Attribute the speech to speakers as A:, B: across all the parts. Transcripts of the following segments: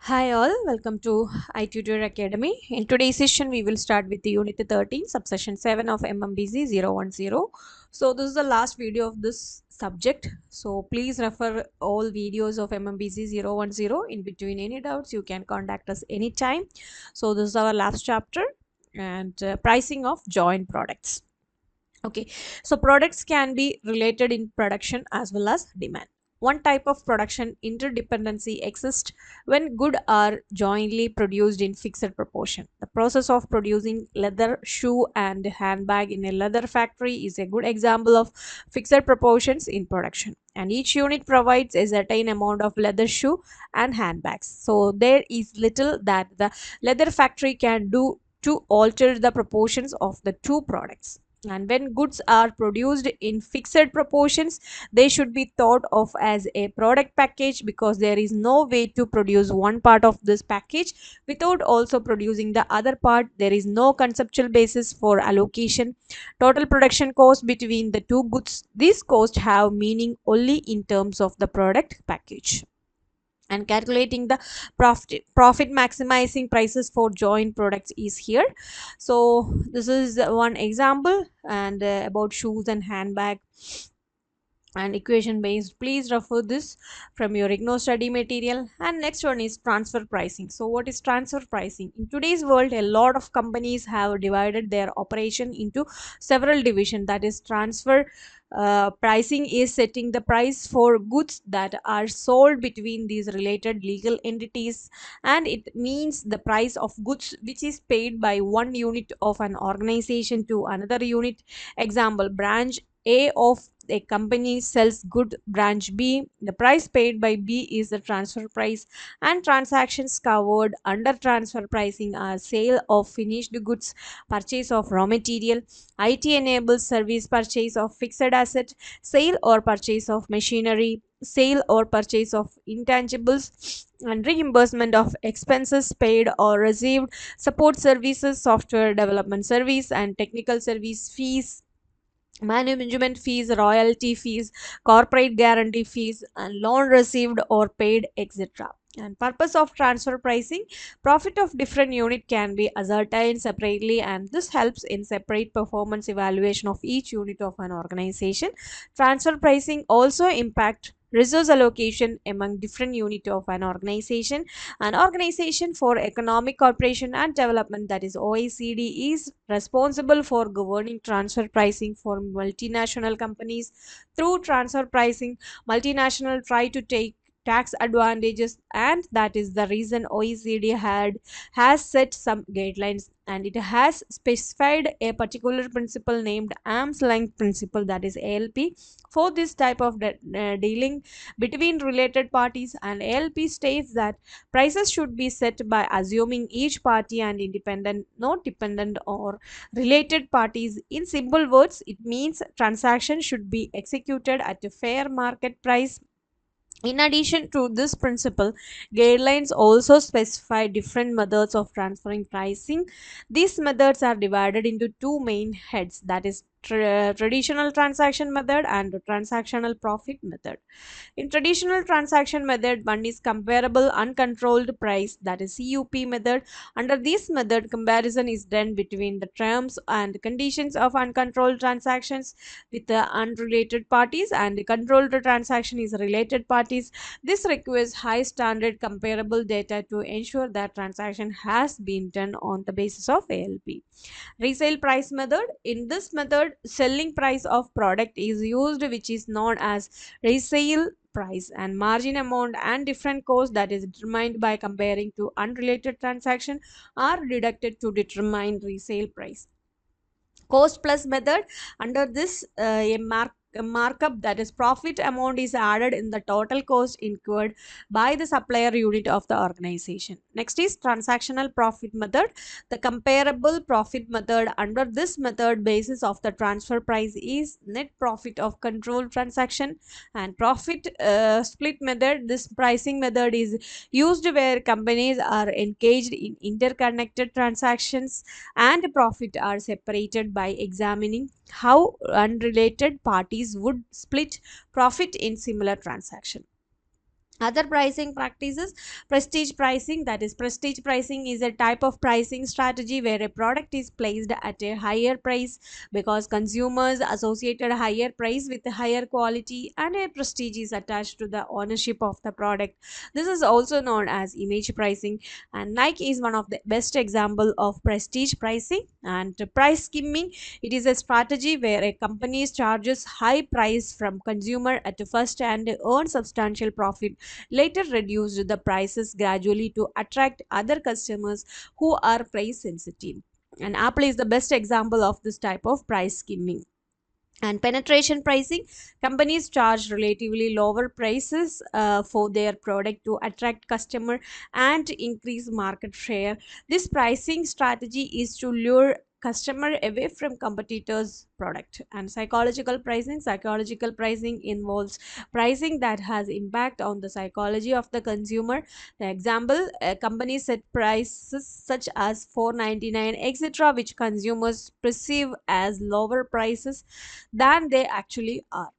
A: Hi all, welcome to i-tutor Academy. In today's session, we will start with the Unit 13, subsection 7 of MMPC 010. So this is the last video of this subject. So please refer all videos of MMPC 010. In between any doubts, you can contact us anytime. So this is our last chapter and pricing of joint products. Okay, so products can be related in production as well as demand. One type of production interdependency exists when goods are jointly produced in fixed proportion. The process of producing leather shoe and handbag in a leather factory is a good example of fixed proportions in production. And each unit provides a certain amount of leather shoe and handbags. So there is little that the leather factory can do to alter the proportions of the two products. And when goods are produced in fixed proportions, they should be thought of as a product package, because there is no way to produce one part of this package without also producing the other part. There is no conceptual basis for allocation total production cost between the two goods. These costs have meaning only in terms of the product package. And calculating the profit maximizing prices for joint products is here. So this is one example, and about shoes and handbag and equation based, please refer this from your IGNOU study material. And next one is transfer pricing. So what is transfer pricing? In today's world, a lot of companies have divided their operation into several divisions. That is, transfer pricing is setting the price for goods that are sold between these related legal entities, and it means the price of goods which is paid by one unit of an organization to another unit. Example, branch A of a company sells good branch B. The price paid by B is the transfer price, and transactions covered under transfer pricing are sale of finished goods, purchase of raw material, IT enabled service, purchase of fixed asset, sale or purchase of machinery, sale or purchase of intangibles, and reimbursement of expenses paid or received, support services, software development service and technical service fees, management fees, royalty fees, corporate guarantee fees, and loan received or paid, etc. And purpose of transfer pricing: profit of different unit can be ascertained separately, and this helps in separate performance evaluation of each unit of an organization. Transfer pricing also impact resource allocation among different units of an organization. An Organization for Economic Cooperation and Development, that is OECD, is responsible for governing transfer pricing for multinational companies. Through transfer pricing, multinational try to take tax advantages, and that is the reason OECD has set some guidelines, and it has specified a particular principle named arm's length principle, that is ALP, for this type of dealing between related parties. And ALP states that prices should be set by assuming each party and independent, not dependent or related parties. In simple words, it means transaction should be executed at a fair market price. In addition to this principle, guidelines also specify different methods of transferring pricing. These methods are divided into two main heads, that is traditional transaction method and transactional profit method. In traditional transaction method, one is comparable uncontrolled price, that is CUP method. Under this method, comparison is done between the terms and conditions of uncontrolled transactions with the unrelated parties, and the controlled transaction is related parties. This requires high standard comparable data to ensure that transaction has been done on the basis of ALP. Resale price method: in this method, selling price of product is used, which is known as resale price, and margin amount and different costs that is determined by comparing to unrelated transaction are deducted to determine resale price. Cost plus method: under this, a markup, that is profit amount, is added in the total cost incurred by the supplier unit of the organization. Next is transactional profit method, the comparable profit method. Under this method, basis of the transfer price is net profit of controlled transaction. And profit split method: this pricing method is used where companies are engaged in interconnected transactions, and profit are separated by examining how unrelated parties would split profit in similar transaction. Other pricing practices: prestige pricing. That is, prestige pricing is a type of pricing strategy where a product is placed at a higher price because consumers associated a higher price with a higher quality, and a prestige is attached to the ownership of the product. This is also known as image pricing, and Nike is one of the best example of prestige pricing. And price skimming: it is a strategy where a company charges high price from consumer at first and earn substantial profit, later reduced the prices gradually to attract other customers who are price sensitive. And Apple is the best example of this type of price skimming. And penetration pricing: companies charge relatively lower prices for their product to attract customer and increase market share. This pricing strategy is to lure customer away from competitors product. And psychological pricing involves pricing that has impact on the psychology of the consumer. The example: a company set prices such as 4.99 etc, which consumers perceive as lower prices than they actually are.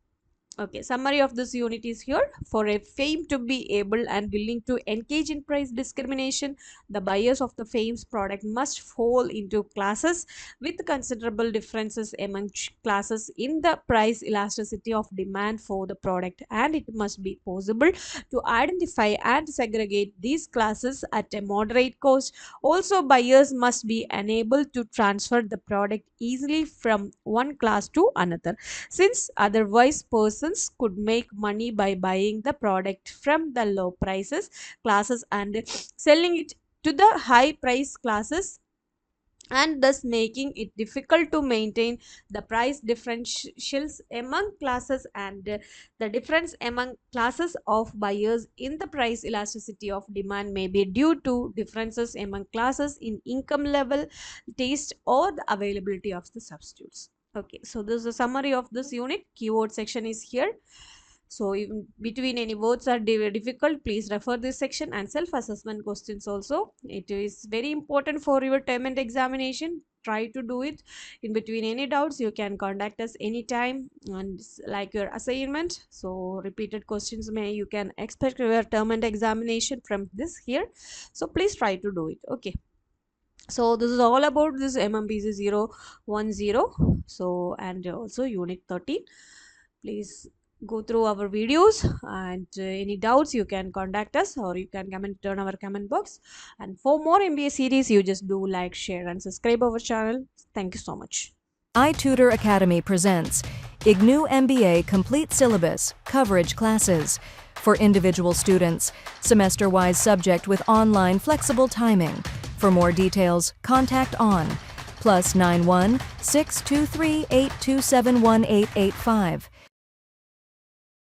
A: Okay, summary of this unit is here. For a firm to be able and willing to engage in price discrimination, the buyers of the firm's product must fall into classes with considerable differences among classes in the price elasticity of demand for the product, and it must be possible to identify and segregate these classes at a moderate cost. Also, buyers must be enabled to transfer the product easily from one class to another, since otherwise persons could make money by buying the product from the low prices classes and selling it to the high price classes, and thus making it difficult to maintain the price differentials among classes. And the difference among classes of buyers in the price elasticity of demand may be due to differences among classes in income level, taste, or the availability of the substitutes. Okay, so this is a summary of this unit. Keyword section is here. So even between any words are difficult, please refer this section. And self-assessment questions also, it is very important for your term and examination. Try to do it. In between any doubts, you can contact us anytime, and like your assignment. So repeated questions may you can expect your term and examination from this here. So please try to do it. Okay. So this is all about this MMPC 010. So and also unit 13. Please go through our videos, and any doubts you can contact us, or you can comment on our comment box. And for more MBA series, you just do like, share, and subscribe our channel. Thank you so much.
B: i-tutor Academy presents IGNOU MBA Complete Syllabus Coverage Classes for individual students, semester-wise subject with online flexible timing. For more details, contact on +91 623 827 1885.